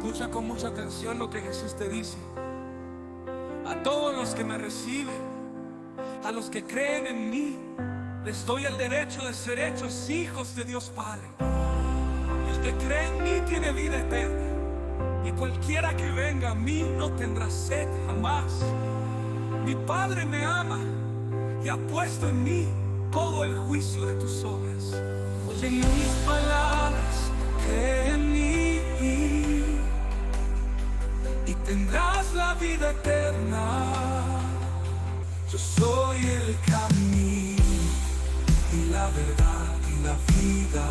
Escucha con mucha atención lo que Jesús te dice. A todos los que me reciben, a los que creen en mí, les doy el derecho de ser hechos hijos de Dios Padre. El que cree en mí tiene vida eterna, y cualquiera que venga a mí no tendrá sed jamás. Mi Padre me ama y ha puesto en mí todo el juicio de tus obras. Oye mis palabras, cree en mí y tendrás la vida eterna. Yo soy el camino y la verdad y la vida.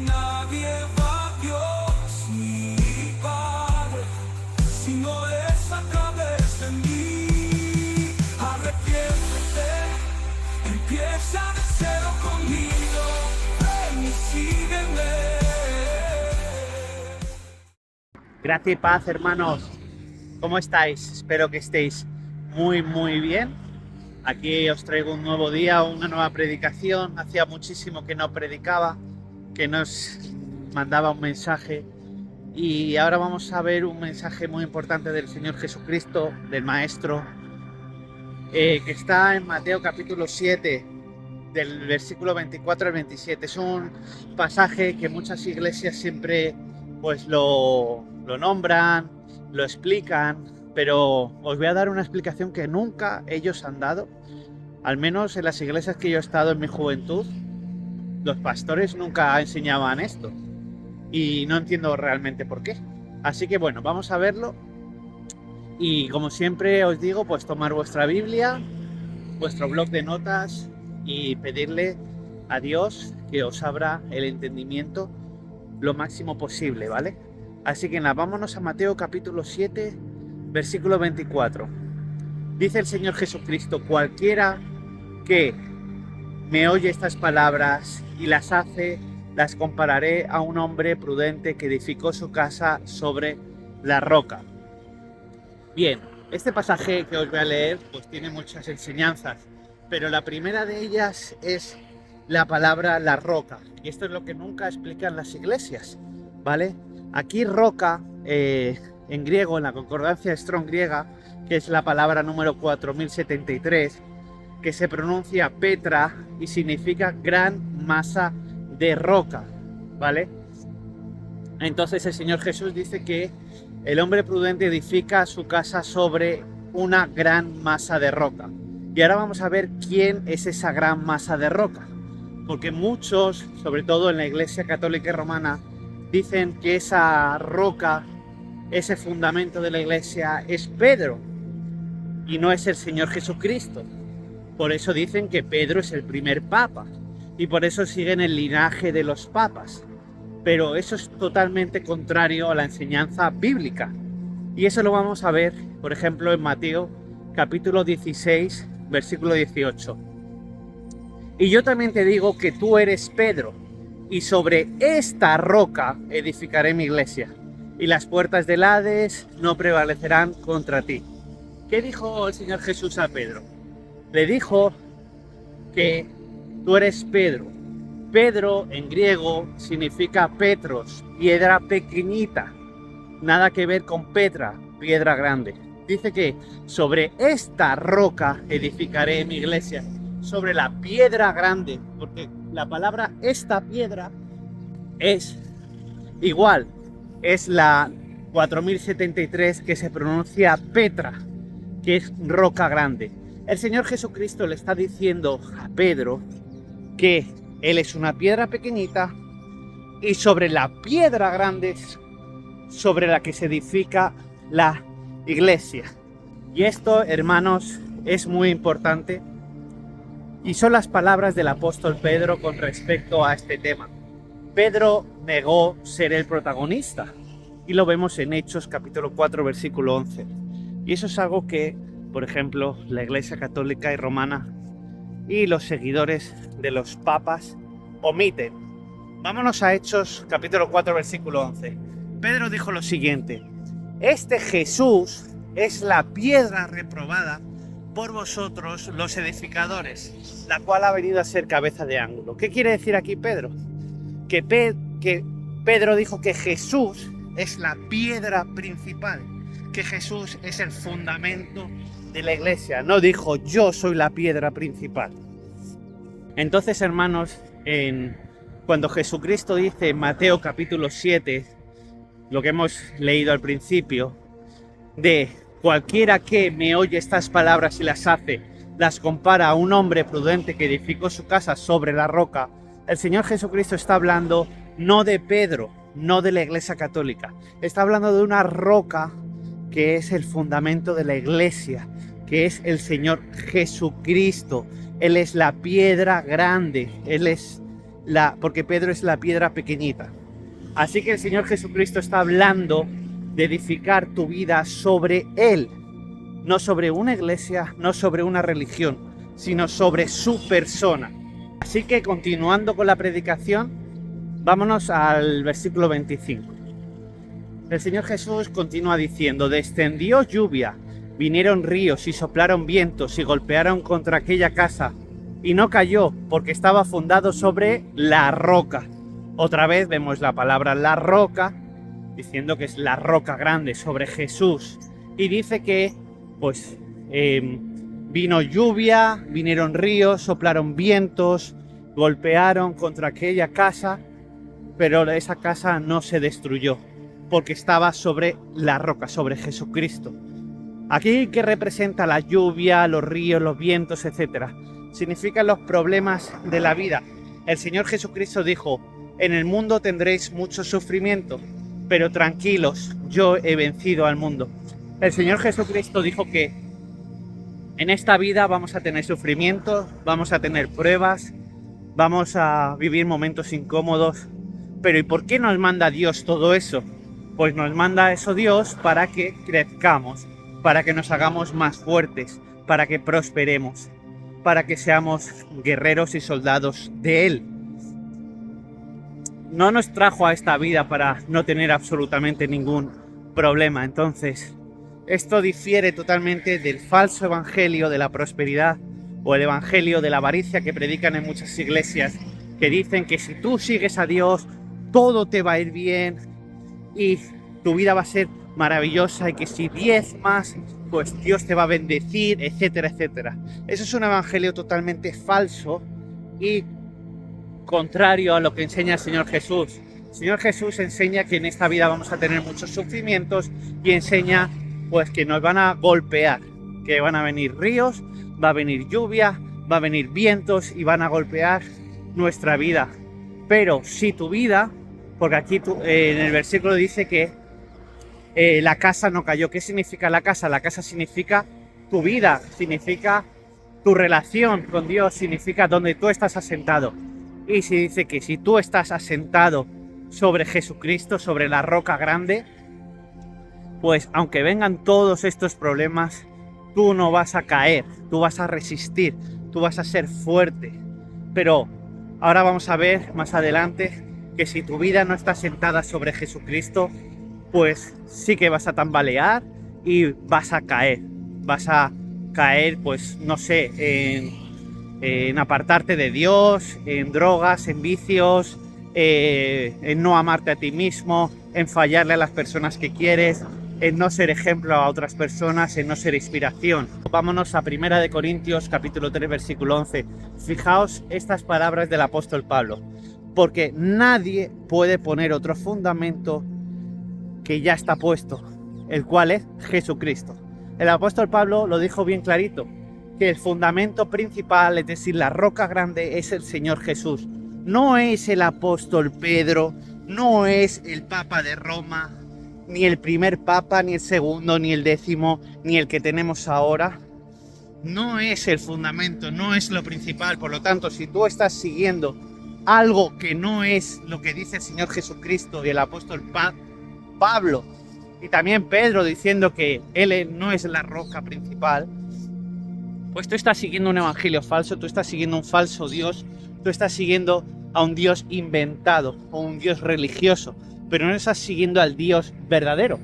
Nadie va a Dios mi Padre si no es a través de mí. Arrepiéntete, empieza de cero conmigo, ven y sígueme. Gracia y paz, hermanos. ¿Cómo estáis? Espero que estéis muy bien. Aquí os traigo un nuevo día, una nueva predicación. Hacía muchísimo que no predicaba, que nos mandaba un mensaje. Y ahora vamos a ver un mensaje muy importante del Señor Jesucristo, del Maestro, que está en Mateo capítulo 7, del versículo 24 al 27. Es un pasaje que muchas iglesias siempre pues lo nombran, lo explican, pero os voy a dar una explicación que nunca ellos han dado. Al menos en las iglesias que yo he estado en mi juventud, los pastores nunca enseñaban esto. Y no entiendo realmente por qué. Así que bueno, vamos a verlo. Y como siempre os digo, pues tomar vuestra Biblia, vuestro bloc de notas y pedirle a Dios que os abra el entendimiento lo máximo posible, ¿vale? Así que nada, vámonos a Mateo capítulo 7, versículo 24. Dice el Señor Jesucristo: cualquiera que me oye estas palabras y las hace, las compararé a un hombre prudente que edificó su casa sobre la roca. Bien, este pasaje que os voy a leer pues tiene muchas enseñanzas, pero la primera de ellas es la palabra la roca, y esto es lo que nunca explican las iglesias, ¿vale? Aquí roca, en griego, en la concordancia Strong griega, que es la palabra número 4073, que se pronuncia Petra y significa gran masa de roca, ¿vale? Entonces el Señor Jesús dice que el hombre prudente edifica su casa sobre una gran masa de roca. Y ahora vamos a ver quién es esa gran masa de roca, porque muchos, sobre todo en la Iglesia Católica y Romana, dicen que esa roca, ese fundamento de la Iglesia es Pedro y no es el Señor Jesucristo. Por eso dicen que Pedro es el primer papa y por eso siguen el linaje de los papas. Pero eso es totalmente contrario a la enseñanza bíblica. Y eso lo vamos a ver, por ejemplo, en Mateo capítulo 16, versículo 18. Y yo también te digo que tú eres Pedro, y sobre esta roca edificaré mi iglesia, y las puertas del Hades no prevalecerán contra ti. ¿Qué dijo el Señor Jesús a Pedro? Le dijo que tú eres Pedro. Pedro en griego significa Petros, piedra pequeñita. Nada que ver con Petra, piedra grande. Dice que sobre esta roca edificaré mi iglesia, sobre la piedra grande, porque la palabra esta piedra es igual, es la 4073 que se pronuncia Petra, que es roca grande. El Señor Jesucristo le está diciendo a Pedro que él es una piedra pequeñita y sobre la piedra grande sobre la que se edifica la iglesia. Y esto, hermanos, es muy importante y son las palabras del apóstol Pedro con respecto a este tema. Pedro negó ser el protagonista y lo vemos en Hechos capítulo 4 versículo 11. Y eso es algo que, por ejemplo, la Iglesia Católica y Romana y los seguidores de los papas omiten. Vámonos a Hechos capítulo 4 versículo 11. Pedro dijo lo siguiente: este Jesús es la piedra reprobada por vosotros los edificadores, la cual ha venido a ser cabeza de ángulo. ¿Qué quiere decir aquí Pedro? Que Pedro dijo que Jesús es la piedra principal, que Jesús es el fundamento de la iglesia. No dijo yo soy la piedra principal. Entonces, hermanos, cuando Jesucristo dice en Mateo capítulo 7, lo que hemos leído al principio, de cualquiera que me oye estas palabras y las hace, las compara a un hombre prudente que edificó su casa sobre la roca, el Señor Jesucristo está hablando no de Pedro, no de la Iglesia Católica, está hablando de una roca que es el fundamento de la iglesia, que es el Señor Jesucristo. Él es la piedra grande, porque Pedro es la piedra pequeñita. Así que el Señor Jesucristo está hablando de edificar tu vida sobre Él, no sobre una iglesia, no sobre una religión, sino sobre su persona. Así que continuando con la predicación, vámonos al versículo 25. El Señor Jesús continúa diciendo: descendió lluvia, vinieron ríos y soplaron vientos y golpearon contra aquella casa, y no cayó porque estaba fundado sobre la roca. Otra vez vemos la palabra la roca, diciendo que es la roca grande sobre Jesús. Y dice que vino lluvia, vinieron ríos, soplaron vientos, golpearon contra aquella casa, pero esa casa no se destruyó, porque estaba sobre la roca, sobre Jesucristo. Aquí, ¿qué representa la lluvia, los ríos, los vientos, etcétera? Significan los problemas de la vida. El Señor Jesucristo dijo: en el mundo tendréis mucho sufrimiento, pero tranquilos, yo he vencido al mundo. El Señor Jesucristo dijo que en esta vida vamos a tener sufrimiento, vamos a tener pruebas, vamos a vivir momentos incómodos. Pero ¿y por qué nos manda Dios todo eso? Pues nos manda eso Dios para que crezcamos, para que nos hagamos más fuertes, para que prosperemos, para que seamos guerreros y soldados de Él. No nos trajo a esta vida para no tener absolutamente ningún problema. Entonces, esto difiere totalmente del falso evangelio de la prosperidad o el evangelio de la avaricia que predican en muchas iglesias, que dicen que si tú sigues a Dios, todo te va a ir bien y tu vida va a ser maravillosa, y que si diezmas, pues Dios te va a bendecir, etcétera, etcétera. Eso es un evangelio totalmente falso y contrario a lo que enseña el Señor Jesús. El Señor Jesús enseña que en esta vida vamos a tener muchos sufrimientos y enseña pues que nos van a golpear, que van a venir ríos, va a venir lluvia, va a venir vientos y van a golpear nuestra vida. Pero si tu vida, porque aquí en el versículo dice que la casa no cayó. ¿Qué significa la casa? La casa significa tu vida, significa tu relación con Dios, significa donde tú estás asentado. Y se dice que si tú estás asentado sobre Jesucristo, sobre la roca grande, pues aunque vengan todos estos problemas, tú no vas a caer, tú vas a resistir, tú vas a ser fuerte. Pero ahora vamos a ver más adelante que si tu vida no está sentada sobre Jesucristo, pues sí que vas a tambalear y vas a caer. Vas a caer, pues no sé, en apartarte de Dios, en drogas, en vicios, en no amarte a ti mismo, en fallarle a las personas que quieres, en no ser ejemplo a otras personas, en no ser inspiración. Vámonos a 1 Corintios capítulo 3 versículo 11. Fijaos estas palabras del apóstol Pablo: porque nadie puede poner otro fundamento que ya está puesto, el cual es Jesucristo. El apóstol Pablo lo dijo bien clarito, que el fundamento principal, es decir, la roca grande, es el Señor Jesús. No es el apóstol Pedro, no es el Papa de Roma, ni el primer Papa, ni el segundo, ni el 10º, ni el que tenemos ahora. No es el fundamento, no es lo principal. Por lo tanto, si tú estás siguiendo algo que no es lo que dice el Señor Jesucristo y el apóstol Pablo, y también Pedro diciendo que Él no es la roca principal, pues tú estás siguiendo un evangelio falso, tú estás siguiendo un falso Dios, tú estás siguiendo a un Dios inventado o un Dios religioso, pero no estás siguiendo al Dios verdadero.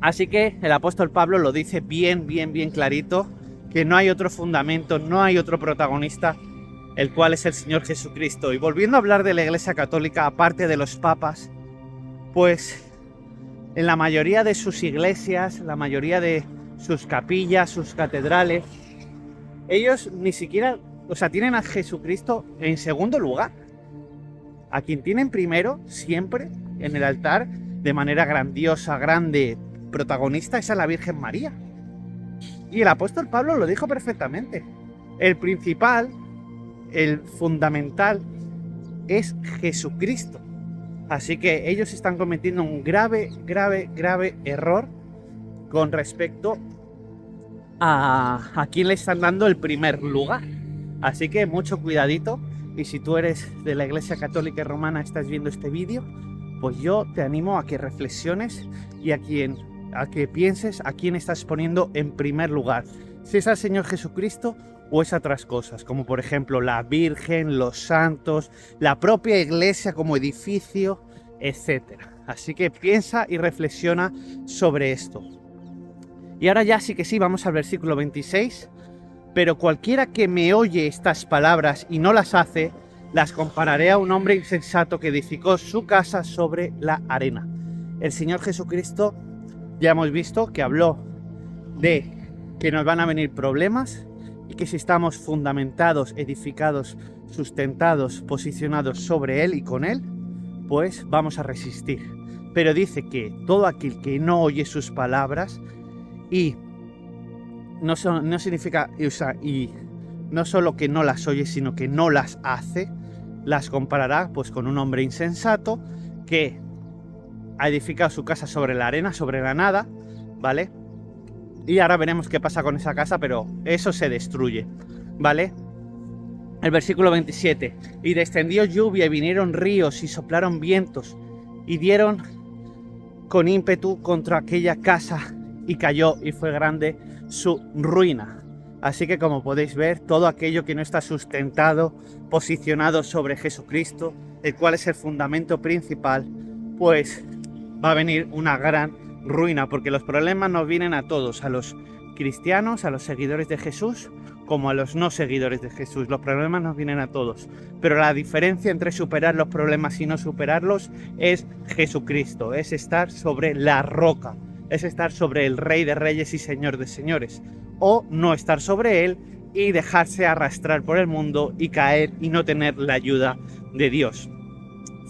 Así que el apóstol Pablo lo dice bien clarito, que no hay otro fundamento, no hay otro protagonista el cual es el Señor Jesucristo. Y volviendo a hablar de la Iglesia Católica, aparte de los papas, pues en la mayoría de sus iglesias, la mayoría de sus capillas, sus catedrales, ellos ni siquiera, tienen a Jesucristo en segundo lugar. A quien tienen primero, siempre, en el altar, de manera grandiosa, grande, protagonista, es a la Virgen María. Y el apóstol Pablo lo dijo perfectamente. El principal, el fundamental, es Jesucristo. Así que ellos están cometiendo un grave error con respecto a quién le están dando el primer lugar. Así que mucho cuidadito. Y si tú eres de la Iglesia Católica Romana, estás viendo este vídeo, pues yo te animo a que reflexiones y a que pienses a quién estás poniendo en primer lugar. Si es al Señor Jesucristo o es a otras cosas, como por ejemplo la Virgen, los santos, la propia iglesia como edificio, etc. Así que piensa y reflexiona sobre esto. Y ahora ya sí que sí, vamos al versículo 26. Pero cualquiera que me oye estas palabras y no las hace, las compararé a un hombre insensato que edificó su casa sobre la arena. El Señor Jesucristo, ya hemos visto que habló de que nos van a venir problemas y que si estamos fundamentados, edificados, sustentados, posicionados sobre Él y con Él, pues vamos a resistir. Pero dice que todo aquel que no oye sus palabras y no significa, y no solo que no las oye, sino que no las hace, las comparará pues con un hombre insensato que ha edificado su casa sobre la arena, sobre la nada, ¿vale? Y ahora veremos qué pasa con esa casa, pero eso se destruye, ¿vale? El versículo 27. Y descendió lluvia y vinieron ríos y soplaron vientos y dieron con ímpetu contra aquella casa y cayó y fue grande su ruina. Así que como podéis ver, todo aquello que no está sustentado, posicionado sobre Jesucristo, el cual es el fundamento principal, pues va a venir una gran ruina, porque los problemas nos vienen a todos, a los cristianos, a los seguidores de Jesús, como a los no seguidores de Jesús. Los problemas nos vienen a todos, pero la diferencia entre superar los problemas y no superarlos es Jesucristo, es estar sobre la roca, es estar sobre el Rey de Reyes y Señor de Señores, o no estar sobre él y dejarse arrastrar por el mundo y caer y no tener la ayuda de Dios.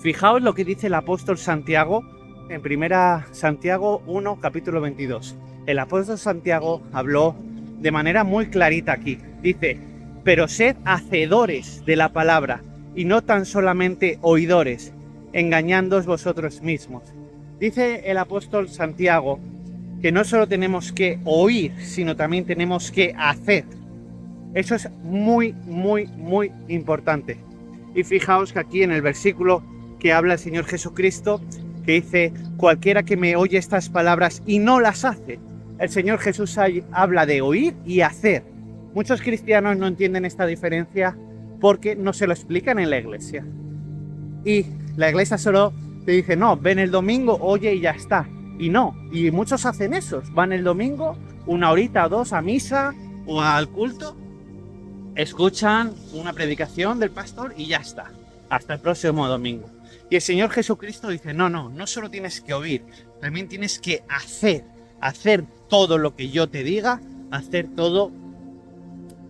Fijaos lo que dice el apóstol Santiago en 1 Santiago 1, capítulo 22. El apóstol Santiago habló de manera muy clarita aquí. Dice, pero sed hacedores de la palabra y no tan solamente oidores, engañándoos vosotros mismos. Dice el apóstol Santiago que no solo tenemos que oír, sino también tenemos que hacer. Eso es muy importante. Y fijaos que aquí en el versículo que habla el Señor Jesucristo, que dice, cualquiera que me oye estas palabras y no las hace. El Señor Jesús habla de oír y hacer. Muchos cristianos no entienden esta diferencia porque no se lo explican en la iglesia. Y la iglesia solo te dice, no, ven el domingo, oye y ya está. Y no, y muchos hacen eso, van el domingo, 1 horita o 2 a misa o al culto, escuchan una predicación del pastor y ya está, hasta el próximo domingo. Y el Señor Jesucristo dice, no solo tienes que oír, también tienes que hacer todo lo que yo te diga, hacer todo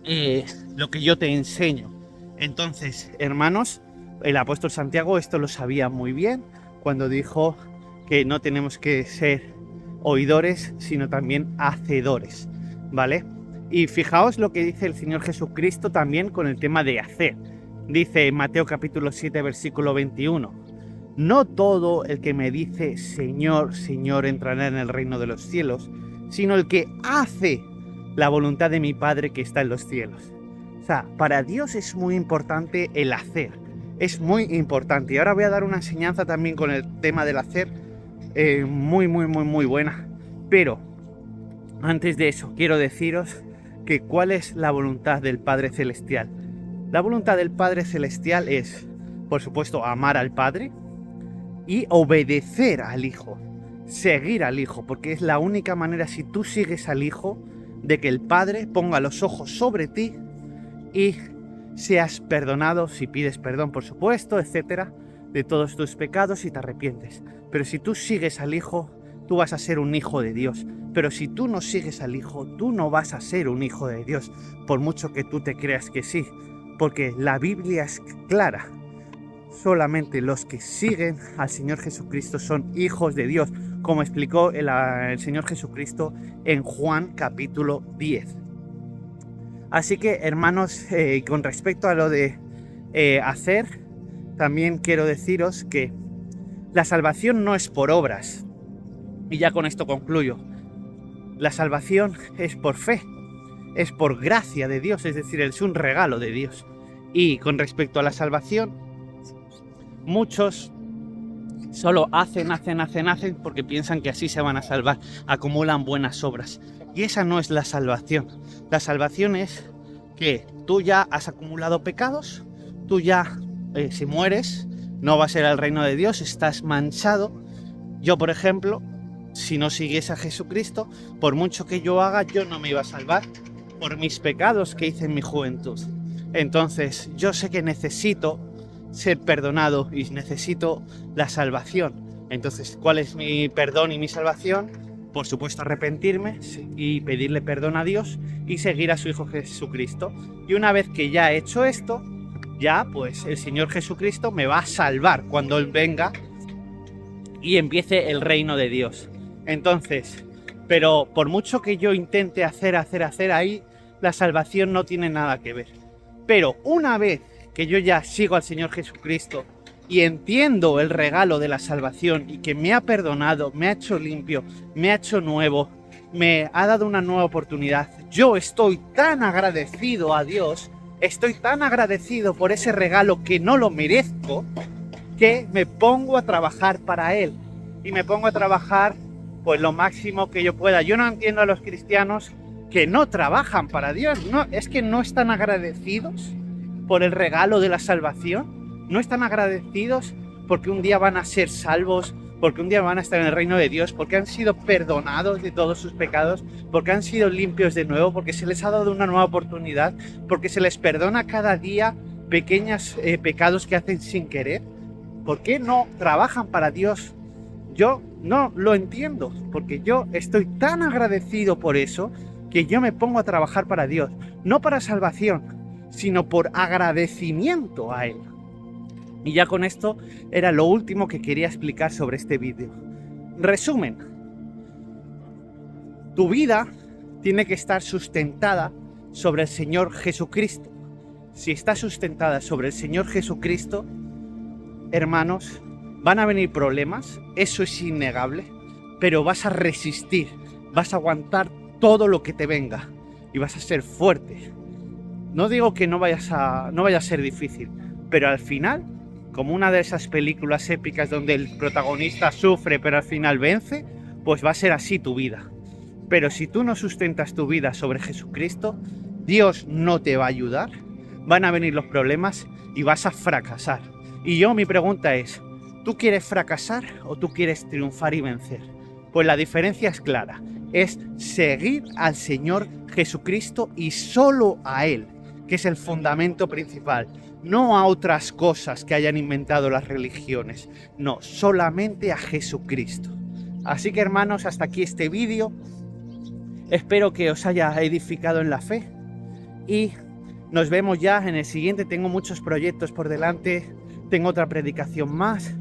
lo que yo te enseño. Entonces, hermanos, el apóstol Santiago esto lo sabía muy bien cuando dijo que no tenemos que ser oidores, sino también hacedores, ¿vale? Y fijaos lo que dice el Señor Jesucristo también con el tema de hacer. Dice en Mateo capítulo 7, versículo 21, no todo el que me dice Señor, Señor entrará en el reino de los cielos, sino el que hace la voluntad de mi Padre que está en los cielos. O sea, para Dios es muy importante el hacer, es muy importante. Y ahora voy a dar una enseñanza también con el tema del hacer, muy buena. Pero antes de eso, quiero deciros que cuál es la voluntad del Padre Celestial. La voluntad del Padre Celestial es, por supuesto, amar al Padre y obedecer al Hijo, seguir al Hijo, porque es la única manera, si tú sigues al Hijo, de que el Padre ponga los ojos sobre ti y seas perdonado, si pides perdón, por supuesto, etcétera, de todos tus pecados y te arrepientes. Pero si tú sigues al Hijo, tú vas a ser un hijo de Dios. Pero si tú no sigues al Hijo, tú no vas a ser un hijo de Dios, por mucho que tú te creas que sí. Porque la Biblia es clara. Solamente los que siguen al Señor Jesucristo son hijos de Dios, como explicó el Señor Jesucristo en Juan capítulo 10. Así que, hermanos, con respecto a lo de hacer, también quiero deciros que la salvación no es por obras. Y ya con esto concluyo. La salvación es por fe, es por gracia de Dios, es decir, es un regalo de Dios. Y con respecto a la salvación, muchos solo hacen porque piensan que así se van a salvar, acumulan buenas obras. Y esa no es la salvación. La salvación es que tú ya has acumulado pecados, tú ya, si mueres, no vas a ir al reino de Dios, estás manchado. Yo, por ejemplo, si no siguiese a Jesucristo, por mucho que yo haga, yo no me iba a salvar por mis pecados que hice en mi juventud. Entonces, yo sé que necesito ser perdonado y necesito la salvación. Entonces, ¿cuál es mi perdón y mi salvación? Por supuesto, arrepentirme y pedirle perdón a Dios y seguir a su Hijo Jesucristo. Y una vez que ya he hecho esto, ya pues el Señor Jesucristo me va a salvar cuando Él venga y empiece el reino de Dios. Entonces, pero por mucho que yo intente hacer ahí, la salvación no tiene nada que ver. Pero una vez que yo ya sigo al Señor Jesucristo y entiendo el regalo de la salvación y que me ha perdonado, me ha hecho limpio, me ha hecho nuevo, me ha dado una nueva oportunidad, yo estoy tan agradecido a Dios, estoy tan agradecido por ese regalo que no lo merezco, que me pongo a trabajar para Él. Y me pongo a trabajar pues lo máximo que yo pueda. Yo no entiendo a los cristianos que no trabajan para Dios. No, es que no están agradecidos por el regalo de la salvación. No están agradecidos porque un día van a ser salvos, porque un día van a estar en el reino de Dios, porque han sido perdonados de todos sus pecados, porque han sido limpios de nuevo, porque se les ha dado una nueva oportunidad, porque se les perdona cada día pequeños pecados que hacen sin querer. ¿Por qué no trabajan para Dios? Yo no lo entiendo, porque yo estoy tan agradecido por eso que yo me pongo a trabajar para Dios, no para salvación, sino por agradecimiento a Él. Y ya con esto era lo último que quería explicar sobre este vídeo. Resumen, tu vida tiene que estar sustentada sobre el Señor Jesucristo. Si está sustentada sobre el Señor Jesucristo, hermanos, van a venir problemas, eso es innegable, pero vas a resistir, vas a aguantar todo lo que te venga y vas a ser fuerte. No digo que no vaya a ser difícil, pero al final, como una de esas películas épicas donde el protagonista sufre pero al final vence, pues va a ser así tu vida. Pero si tú no sustentas tu vida sobre Jesucristo, Dios no te va a ayudar, van a venir los problemas y vas a fracasar. Y mi pregunta es, ¿tú quieres fracasar o tú quieres triunfar y vencer? Pues la diferencia es clara, es seguir al Señor Jesucristo y solo a Él, que es el fundamento principal, no a otras cosas que hayan inventado las religiones, no, solamente a Jesucristo. Así que, hermanos, hasta aquí este vídeo, espero que os haya edificado en la fe y nos vemos ya en el siguiente. Tengo muchos proyectos por delante, tengo otra predicación más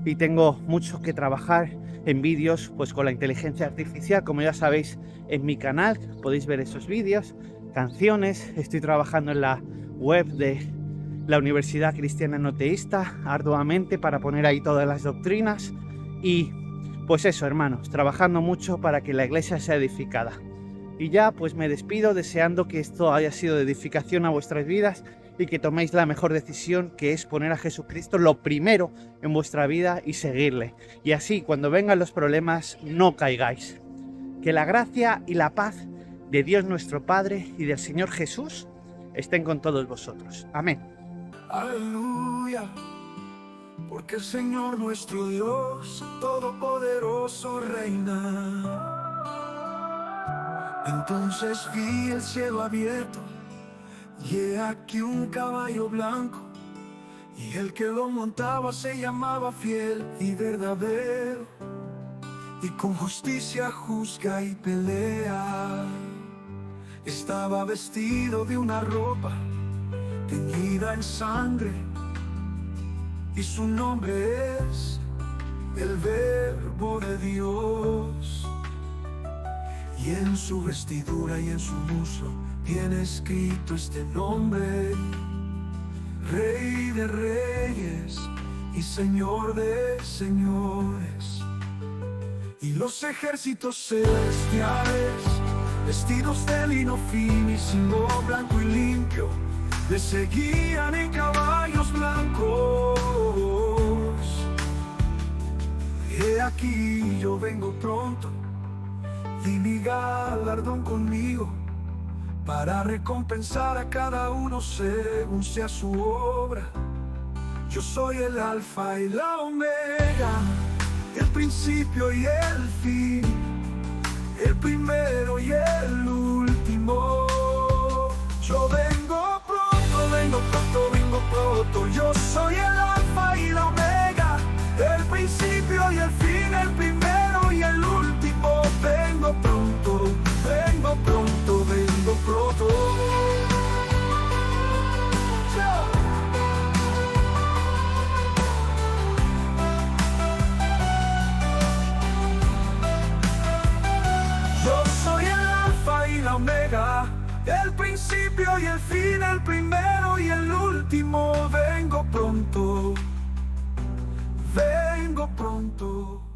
y tengo mucho que trabajar en vídeos pues con la inteligencia artificial, como ya sabéis, en mi canal podéis ver esos vídeos, canciones. Estoy trabajando en la web de la Universidad Cristiana No Teísta arduamente para poner ahí todas las doctrinas y pues eso, hermanos, trabajando mucho para que la iglesia sea edificada. Y ya pues me despido deseando que esto haya sido de edificación a vuestras vidas y que toméis la mejor decisión, que es poner a Jesucristo lo primero en vuestra vida y seguirle. Y así, cuando vengan los problemas, no caigáis. Que la gracia y la paz de Dios nuestro Padre y del Señor Jesús estén con todos vosotros. Amén. Aleluya, porque el Señor nuestro Dios todopoderoso reina. Entonces vi el cielo abierto Y he aquí un caballo blanco, y el que lo montaba se llamaba Fiel y Verdadero, y con justicia juzga y pelea. Estaba vestido de una ropa teñida en sangre, y su nombre es el Verbo de Dios. Y en su vestidura y en su muslo tiene escrito este nombre: Rey de Reyes y Señor de Señores. Y los ejércitos celestiales, vestidos de lino fino y cingo blanco y limpio, le seguían en caballos blancos. He aquí yo vengo pronto, y mi galardón conmigo, para recompensar a cada uno según sea su obra. Yo soy el Alfa y la Omega, el principio y el fin, el primero y el último. Yo vengo pronto, vengo pronto, vengo pronto. Yo soy el Alfa y la Omega, el principio y el fin, el primero y el último. Vengo pronto, vengo pronto, vengo pronto. Yo soy el Alfa y la Omega, el principio y el fin, el primero y el último. Vengo pronto, vengo pronto.